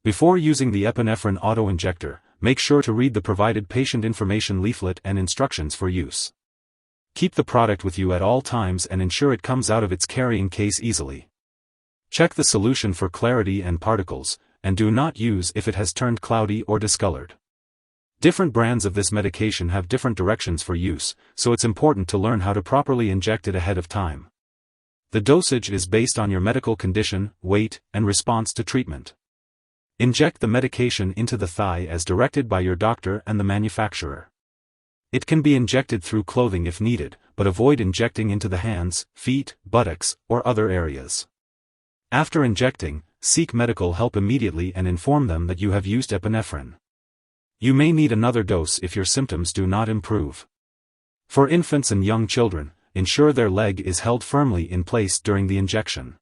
Before using the epinephrine auto-injector, make sure to read the provided patient information leaflet and instructions for use. Keep the product with you at all times and ensure it comes out of its carrying case easily. Check the solution for clarity and particles, and do not use if it has turned cloudy or discolored. Different brands of this medication have different directions for use, so it's important to learn how to properly inject it ahead of time. The dosage is based on your medical condition, weight, and response to treatment. Inject the medication into the thigh as directed by your doctor and the manufacturer. It can be injected through clothing if needed, but avoid injecting into the hands, feet, buttocks, or other areas. After injecting, seek medical help immediately and inform them that you have used epinephrine. You may need another dose if your symptoms do not improve. For infants and young children, ensure their leg is held firmly in place during the injection.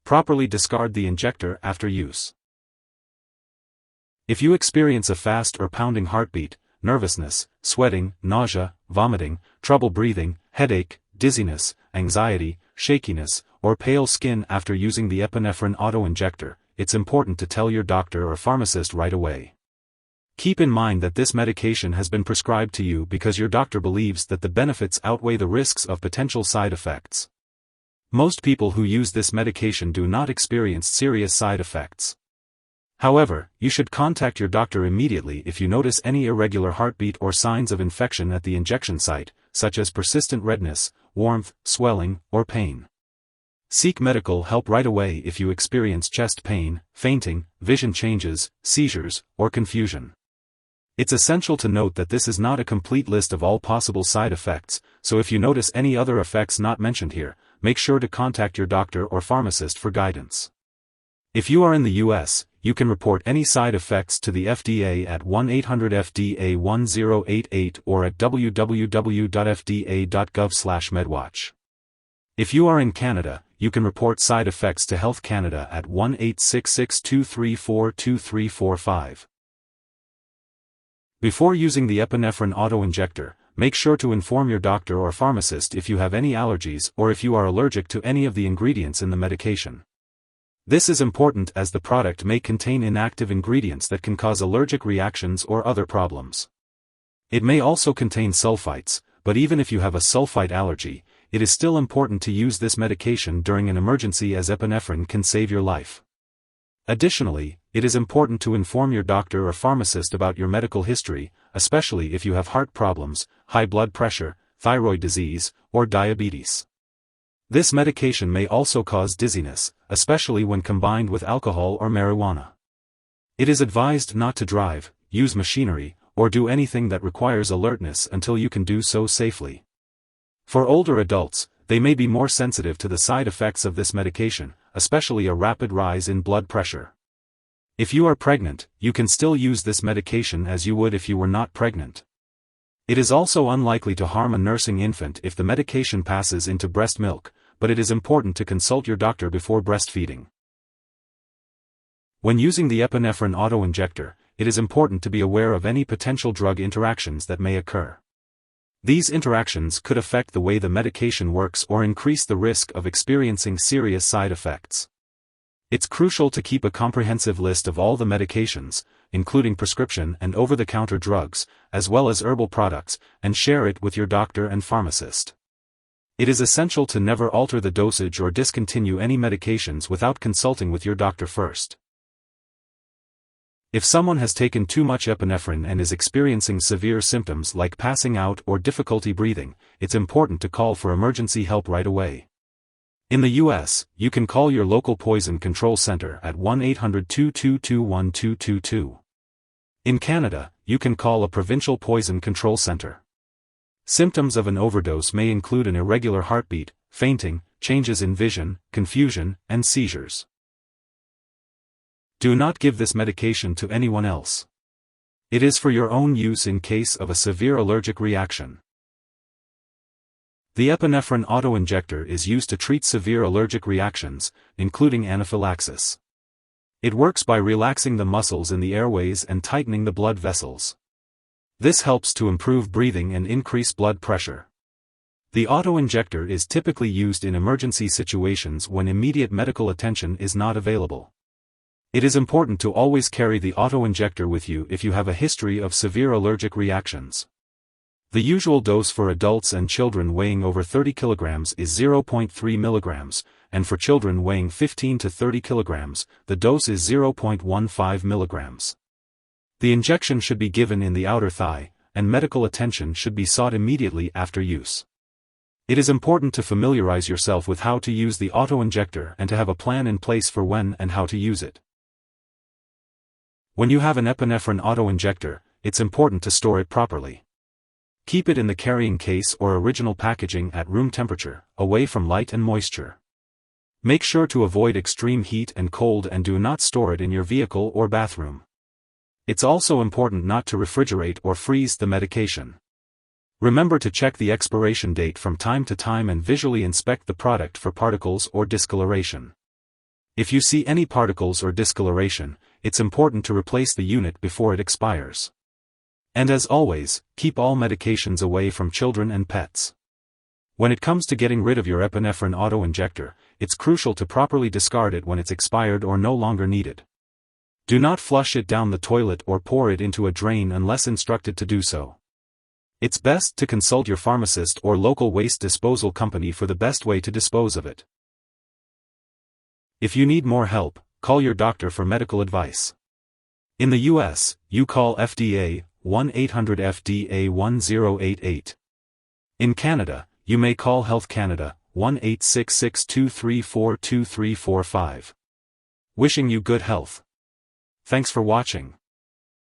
Properly discard the injector after use. If you experience a fast or pounding heartbeat, nervousness, sweating, nausea, vomiting, trouble breathing, headache, dizziness, anxiety, shakiness, or pale skin after using the epinephrine auto-injector, it's important to tell your doctor or pharmacist right away. Keep in mind that this medication has been prescribed to you because your doctor believes that the benefits outweigh the risks of potential side effects. Most people who use this medication do not experience serious side effects. However, you should contact your doctor immediately if you notice any irregular heartbeat or signs of infection at the injection site, such as persistent redness, warmth, swelling, or pain. Seek medical help right away if you experience chest pain, fainting, vision changes, seizures, or confusion. It's essential to note that this is not a complete list of all possible side effects, so if you notice any other effects not mentioned here, make sure to contact your doctor or pharmacist for guidance. If you are in the US, you can report any side effects to the FDA at 1-800-FDA-1088 or at www.fda.gov/medwatch. If you are in Canada, you can report side effects to Health Canada at 1-866-234-2345. Before using the epinephrine auto-injector, make sure to inform your doctor or pharmacist if you have any allergies or if you are allergic to any of the ingredients in the medication. This is important as the product may contain inactive ingredients that can cause allergic reactions or other problems. It may also contain sulfites, but even if you have a sulfite allergy, it is still important to use this medication during an emergency as epinephrine can save your life. Additionally, it is important to inform your doctor or pharmacist about your medical history, especially if you have heart problems, high blood pressure, thyroid disease, or diabetes. This medication may also cause dizziness, especially when combined with alcohol or marijuana. It is advised not to drive, use machinery, or do anything that requires alertness until you can do so safely. For older adults, they may be more sensitive to the side effects of this medication, especially a rapid rise in blood pressure. If you are pregnant, you can still use this medication as you would if you were not pregnant. It is also unlikely to harm a nursing infant if the medication passes into breast milk, but it is important to consult your doctor before breastfeeding. When using the epinephrine auto-injector, it is important to be aware of any potential drug interactions that may occur. These interactions could affect the way the medication works or increase the risk of experiencing serious side effects. It's crucial to keep a comprehensive list of all the medications, including prescription and over-the-counter drugs, as well as herbal products, and share it with your doctor and pharmacist. It is essential to never alter the dosage or discontinue any medications without consulting with your doctor first. If someone has taken too much epinephrine and is experiencing severe symptoms like passing out or difficulty breathing, it's important to call for emergency help right away. In the US, you can call your local poison control center at 1-800-222-1222. In Canada, you can call a provincial poison control center. Symptoms of an overdose may include an irregular heartbeat, fainting, changes in vision, confusion, and seizures. Do not give this medication to anyone else. It is for your own use in case of a severe allergic reaction. The epinephrine auto-injector is used to treat severe allergic reactions, including anaphylaxis. It works by relaxing the muscles in the airways and tightening the blood vessels. This helps to improve breathing and increase blood pressure. The auto-injector is typically used in emergency situations when immediate medical attention is not available. It is important to always carry the auto-injector with you if you have a history of severe allergic reactions. The usual dose for adults and children weighing over 30 kilograms is 0.3 milligrams, and for children weighing 15 to 30 kilograms, the dose is 0.15 milligrams. The injection should be given in the outer thigh, and medical attention should be sought immediately after use. It is important to familiarize yourself with how to use the auto-injector and to have a plan in place for when and how to use it. When you have an epinephrine auto-injector, it's important to store it properly. Keep it in the carrying case or original packaging at room temperature, away from light and moisture. Make sure to avoid extreme heat and cold and do not store it in your vehicle or bathroom. It's also important not to refrigerate or freeze the medication. Remember to check the expiration date from time to time and visually inspect the product for particles or discoloration. If you see any particles or discoloration, it's important to replace the unit before it expires. And as always, keep all medications away from children and pets. When it comes to getting rid of your epinephrine auto-injector, it's crucial to properly discard it when it's expired or no longer needed. Do not flush it down the toilet or pour it into a drain unless instructed to do so. It's best to consult your pharmacist or local waste disposal company for the best way to dispose of it. If you need more help, call your doctor for medical advice. In the US, you call FDA 1-800-FDA-1088. In Canada, you may call Health Canada 1-866-234-2345. Wishing you good health. Thanks for watching.